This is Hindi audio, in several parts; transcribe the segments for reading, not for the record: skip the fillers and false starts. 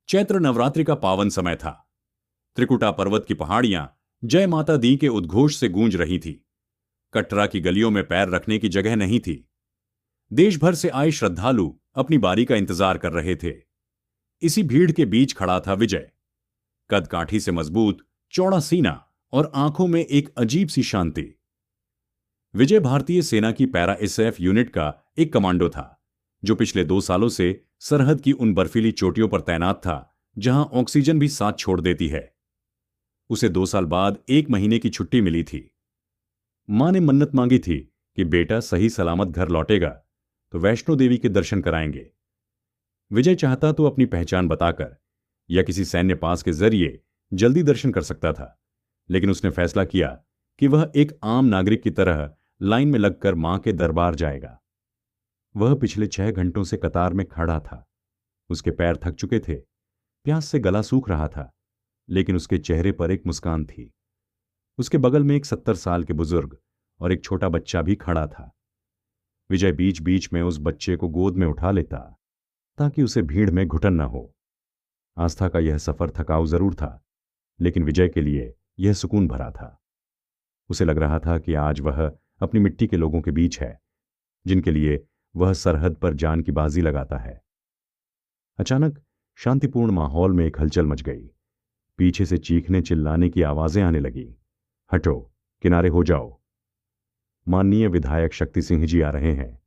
चैत्र नवरात्रि का पावन समय था। त्रिकुटा पर्वत की पहाड़ियां जय माता दी के उद्घोष से गूंज रही थी। कटरा की गलियों में पैर रखने की जगह नहीं थी। देश भर से आए श्रद्धालु अपनी बारी का इंतजार कर रहे थे। इसी भीड़ के बीच खड़ा था विजय। कद काठी से मजबूत, चौड़ा सीना और आंखों में एक अजीब सी शांति। विजय भारतीय सेना की पैरा एसएफ यूनिट का एक कमांडो था, जो पिछले 2 सालों से सरहद की उन बर्फीली चोटियों पर तैनात था जहां ऑक्सीजन भी साथ छोड़ देती है। उसे 2 साल बाद 1 महीने की छुट्टी मिली थी। मां ने मन्नत मांगी थी कि बेटा सही सलामत घर लौटेगा तो वैष्णो देवी के दर्शन कराएंगे। विजय चाहता तो अपनी पहचान बताकर या किसी सैन्य पास के जरिए जल्दी दर्शन कर सकता था, लेकिन उसने फैसला किया कि वह एक आम नागरिक की तरह लाइन में लगकर मां के दरबार जाएगा। वह पिछले 6 घंटों से कतार में खड़ा था। उसके पैर थक चुके थे, प्यास से गला सूख रहा था, लेकिन उसके चेहरे पर एक मुस्कान थी। उसके बगल में एक 70 साल के बुजुर्ग और एक छोटा बच्चा भी खड़ा था। विजय बीच बीच में उस बच्चे को गोद में उठा लेता ताकि उसे भीड़ में घुटन न हो। आस्था का यह सफर थकाऊ जरूर था, लेकिन विजय के लिए यह सुकून भरा था। उसे लग रहा था कि आज वह अपनी मिट्टी के लोगों के बीच है, जिनके लिए वह सरहद पर जान की बाजी लगाता है। अचानक शांतिपूर्ण माहौल में एक हलचल मच गई। पीछे से चीखने चिल्लाने की आवाजें आने लगी। हटो, किनारे हो जाओ, माननीय विधायक शक्ति सिंह जी आ रहे हैं।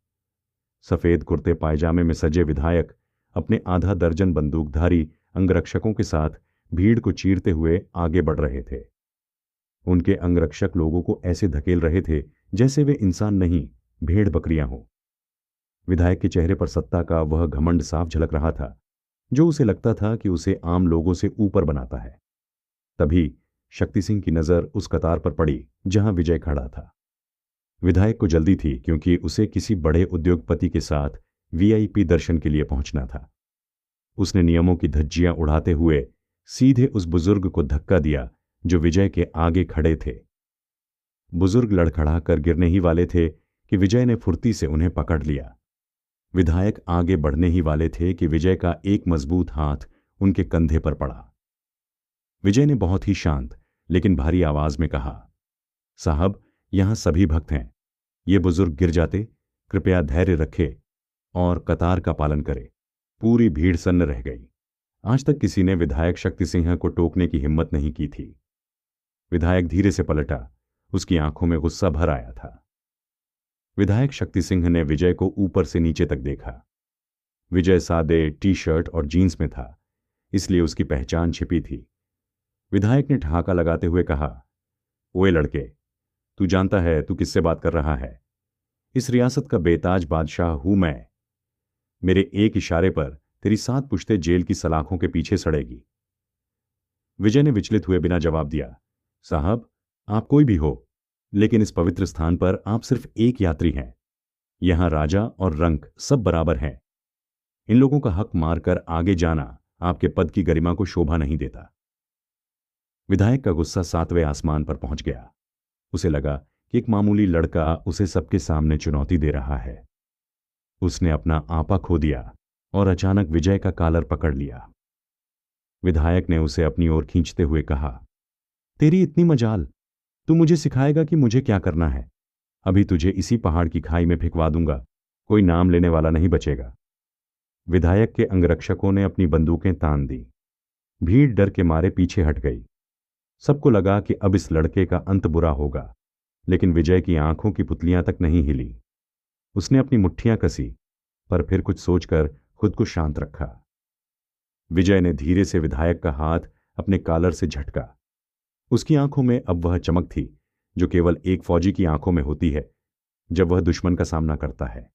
सफेद कुर्ते पायजामे में सजे विधायक अपने आधा दर्जन बंदूकधारी अंगरक्षकों के साथ भीड़ को चीरते हुए आगे बढ़ रहे थे। उनके अंगरक्षक लोगों को ऐसे धकेल रहे थे जैसे वे इंसान नहीं, भेड़ बकरियां हों। विधायक के चेहरे पर सत्ता का वह घमंड साफ झलक रहा था, जो उसे लगता था कि उसे आम लोगों से ऊपर बनाता है। तभी शक्ति सिंह की नजर उस कतार पर पड़ी जहां विजय खड़ा था। विधायक को जल्दी थी, क्योंकि उसे किसी बड़े उद्योगपति के साथ वीआईपी दर्शन के लिए पहुंचना था। उसने नियमों की धज्जियां उड़ाते हुए सीधे उस बुजुर्ग को धक्का दिया जो विजय के आगे खड़े थे। बुजुर्ग लड़खड़ा कर गिरने ही वाले थे कि विजय ने फुर्ती से उन्हें पकड़ लिया। विधायक आगे बढ़ने ही वाले थे कि विजय का एक मजबूत हाथ उनके कंधे पर पड़ा। विजय ने बहुत ही शांत लेकिन भारी आवाज में कहा, साहब, यहां सभी भक्त हैं। ये बुजुर्ग गिर जाते, कृपया धैर्य रखे और कतार का पालन करे। पूरी भीड़ सन्न रह गई। आज तक किसी ने विधायक शक्ति सिंह को टोकने की हिम्मत नहीं की थी। विधायक धीरे से पलटा। उसकी आंखों में गुस्सा भर आया था। विधायक शक्ति सिंह ने विजय को ऊपर से नीचे तक देखा। विजय सादे टी शर्ट और जीन्स में था, इसलिए उसकी पहचान छिपी थी। विधायक ने ठहाका लगाते हुए कहा, ओए लड़के, तू जानता है तू किससे बात कर रहा है? इस रियासत का बेताज बादशाह हूं मैं। मेरे एक इशारे पर तेरी 7 पुश्तें जेल की सलाखों के पीछे सड़ेगी। विजय ने विचलित हुए बिना जवाब दिया, साहब, आप कोई भी हो, लेकिन इस पवित्र स्थान पर आप सिर्फ एक यात्री हैं। यहां राजा और रंक सब बराबर हैं। इन लोगों का हक मारकर आगे जाना आपके पद की गरिमा को शोभा नहीं देता। विधायक का गुस्सा 7वें आसमान पर पहुंच गया। उसे लगा कि एक मामूली लड़का उसे सबके सामने चुनौती दे रहा है। उसने अपना आपा खो दिया और अचानक विजय का कालर पकड़ लिया। विधायक ने उसे अपनी ओर खींचते हुए कहा, तेरी इतनी मजाल, तू मुझे सिखाएगा कि मुझे क्या करना है? अभी तुझे इसी पहाड़ की खाई में फेंकवा दूंगा, कोई नाम लेने वाला नहीं बचेगा। विधायक के अंगरक्षकों ने अपनी बंदूकें तान दी। भीड़ डर के मारे पीछे हट गई। सबको लगा कि अब इस लड़के का अंत बुरा होगा, लेकिन विजय की आंखों की पुतलियां तक नहीं हिली। उसने अपनी मुट्ठियां कसी, पर फिर कुछ सोचकर खुद को शांत रखा। विजय ने धीरे से विधायक का हाथ अपने कालर से झटका। उसकी आंखों में अब वह चमक थी जो केवल एक फौजी की आंखों में होती है जब वह दुश्मन का सामना करता है।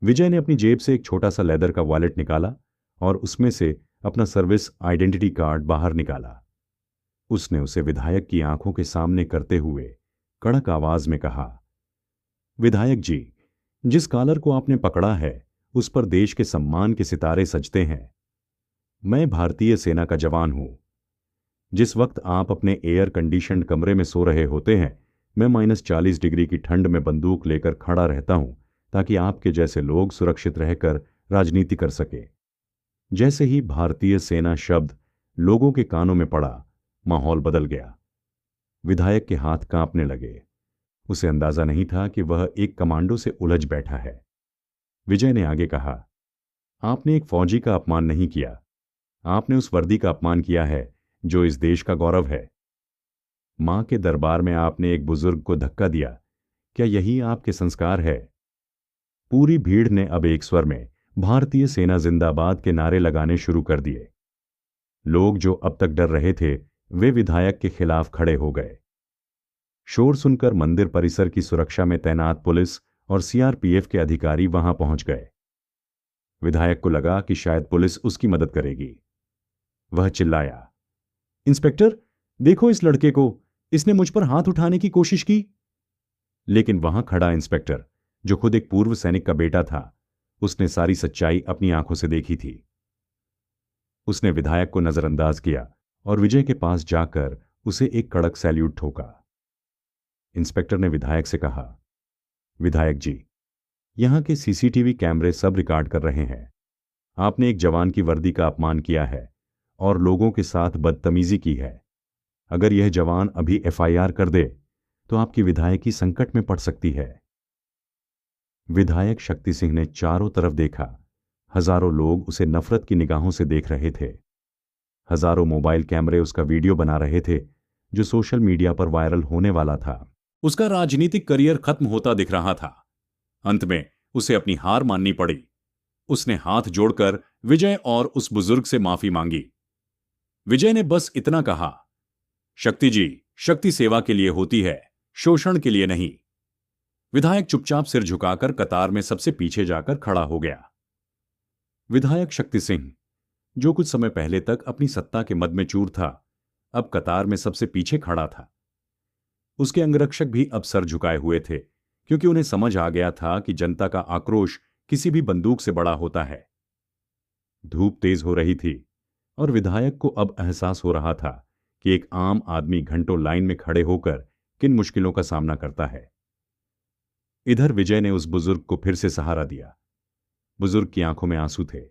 विजय ने अपनी जेब से एक छोटा सा लेदर का वॉलेट निकाला और उसमें से अपना सर्विस आइडेंटिटी कार्ड बाहर निकाला। उसने उसे विधायक की आंखों के सामने करते हुए कड़क आवाज में कहा, विधायक जी, जिस कॉलर को आपने पकड़ा है उस पर देश के सम्मान के सितारे सजते हैं। मैं भारतीय सेना का जवान हूं। जिस वक्त आप अपने एयर कंडीशन्ड कमरे में सो रहे होते हैं, मैं -40 डिग्री की ठंड में बंदूक लेकर खड़ा रहता हूं ताकि आपके जैसे लोग सुरक्षित रहकर राजनीति कर सके। जैसे ही भारतीय सेना शब्द लोगों के कानों में पड़ा, माहौल बदल गया। विधायक के हाथ कांपने लगे। उसे अंदाजा नहीं था कि वह एक कमांडो से उलझ बैठा है। विजय ने आगे कहा, आपने एक फौजी का अपमान नहीं किया, आपने उस वर्दी का अपमान किया है जो इस देश का गौरव है। मां के दरबार में आपने एक बुजुर्ग को धक्का दिया। क्या यही आपके संस्कार है? पूरी भीड़ ने अब एक स्वर में भारतीय सेना जिंदाबाद के नारे लगाने शुरू कर दिए। लोग जो अब तक डर रहे थे, वे विधायक के खिलाफ खड़े हो गए। शोर सुनकर मंदिर परिसर की सुरक्षा में तैनात पुलिस और सीआरपीएफ के अधिकारी वहां पहुंच गए। विधायक को लगा कि शायद पुलिस उसकी मदद करेगी। वह चिल्लाया, इंस्पेक्टर, देखो इस लड़के को, इसने मुझ पर हाथ उठाने की कोशिश की। लेकिन वहां खड़ा इंस्पेक्टर, जो खुद एक पूर्व सैनिक का बेटा था, उसने सारी सच्चाई अपनी आंखों से देखी थी। उसने विधायक को नजरअंदाज किया और विजय के पास जाकर उसे एक कड़क सैल्यूट ठोका। इंस्पेक्टर ने विधायक से कहा, विधायक जी, यहां के सीसीटीवी कैमरे सब रिकॉर्ड कर रहे हैं। आपने एक जवान की वर्दी का अपमान किया है और लोगों के साथ बदतमीजी की है। अगर यह जवान अभी एफआईआर कर दे तो आपकी विधायकी संकट में पड़ सकती है। विधायक शक्ति सिंह ने चारों तरफ देखा। हजारों लोग उसे नफरत की निगाहों से देख रहे थे। हजारों मोबाइल कैमरे उसका वीडियो बना रहे थे, जो सोशल मीडिया पर वायरल होने वाला था। उसका राजनीतिक करियर खत्म होता दिख रहा था। अंत में उसे अपनी हार माननी पड़ी। उसने हाथ जोड़कर विजय और उस बुजुर्ग से माफी मांगी। विजय ने बस इतना कहा, शक्ति जी, शक्ति सेवा के लिए होती है, शोषण के लिए नहीं। विधायक चुपचाप सिर झुकाकर कतार में सबसे पीछे जाकर खड़ा हो गया। विधायक शक्ति सिंह, जो कुछ समय पहले तक अपनी सत्ता के मद में चूर था, अब कतार में सबसे पीछे खड़ा था। उसके अंगरक्षक भी अब सर झुकाए हुए थे, क्योंकि उन्हें समझ आ गया था कि जनता का आक्रोश किसी भी बंदूक से बड़ा होता है। धूप तेज हो रही थी और विधायक को अब एहसास हो रहा था कि एक आम आदमी घंटों लाइन में खड़े होकर किन मुश्किलों का सामना करता है। इधर विजय ने उस बुजुर्ग को फिर से सहारा दिया। बुजुर्ग की आंखों में आंसू थे।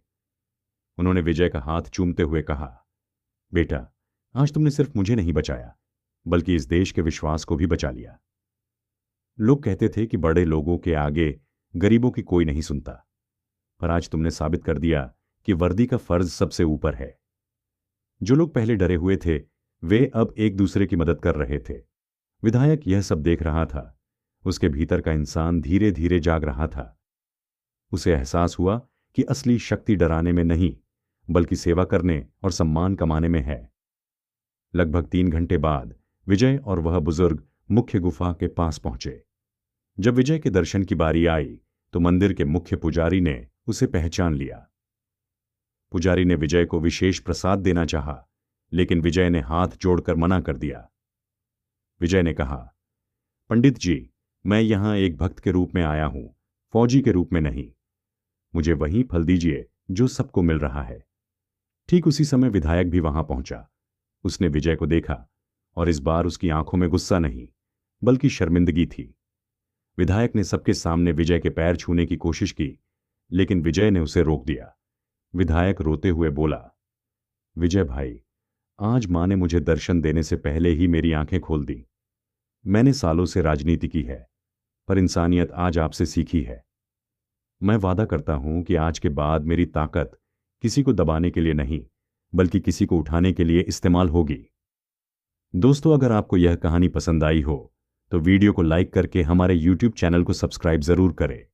उन्होंने विजय का हाथ चूमते हुए कहा, बेटा, आज तुमने सिर्फ मुझे नहीं बचाया, बल्कि इस देश के विश्वास को भी बचा लिया। लोग कहते थे कि बड़े लोगों के आगे गरीबों की कोई नहीं सुनता, पर आज तुमने साबित कर दिया कि वर्दी का फर्ज सबसे ऊपर है। जो लोग पहले डरे हुए थे, वे अब एक दूसरे की मदद कर रहे थे। विधायक यह सब देख रहा था। उसके भीतर का इंसान धीरे धीरे जाग रहा था। उसे एहसास हुआ कि असली शक्ति डराने में नहीं, बल्कि सेवा करने और सम्मान कमाने में है। लगभग 3 घंटे बाद विजय और वह बुजुर्ग मुख्य गुफा के पास पहुंचे। जब विजय के दर्शन की बारी आई तो मंदिर के मुख्य पुजारी ने उसे पहचान लिया। पुजारी ने विजय को विशेष प्रसाद देना चाहा, लेकिन विजय ने हाथ जोड़कर मना कर दिया। विजय ने कहा, पंडित जी, मैं यहां एक भक्त के रूप में आया हूं, फौजी के रूप में नहीं। मुझे वही फल दीजिए जो सबको मिल रहा है। ठीक उसी समय विधायक भी वहां पहुंचा। उसने विजय को देखा और इस बार उसकी आंखों में गुस्सा नहीं, बल्कि शर्मिंदगी थी। विधायक ने सबके सामने विजय के पैर छूने की कोशिश की, लेकिन विजय ने उसे रोक दिया। विधायक रोते हुए बोला, विजय भाई, आज मां ने मुझे दर्शन देने से पहले ही मेरी आंखें खोल दी। मैंने सालों से राजनीति की है, पर इंसानियत आज आपसे सीखी है। मैं वादा करता हूं कि आज के बाद मेरी ताकत किसी को दबाने के लिए नहीं, बल्कि किसी को उठाने के लिए इस्तेमाल होगी। दोस्तों, अगर आपको यह कहानी पसंद आई हो तो वीडियो को लाइक करके हमारे YouTube चैनल को सब्सक्राइब जरूर करें।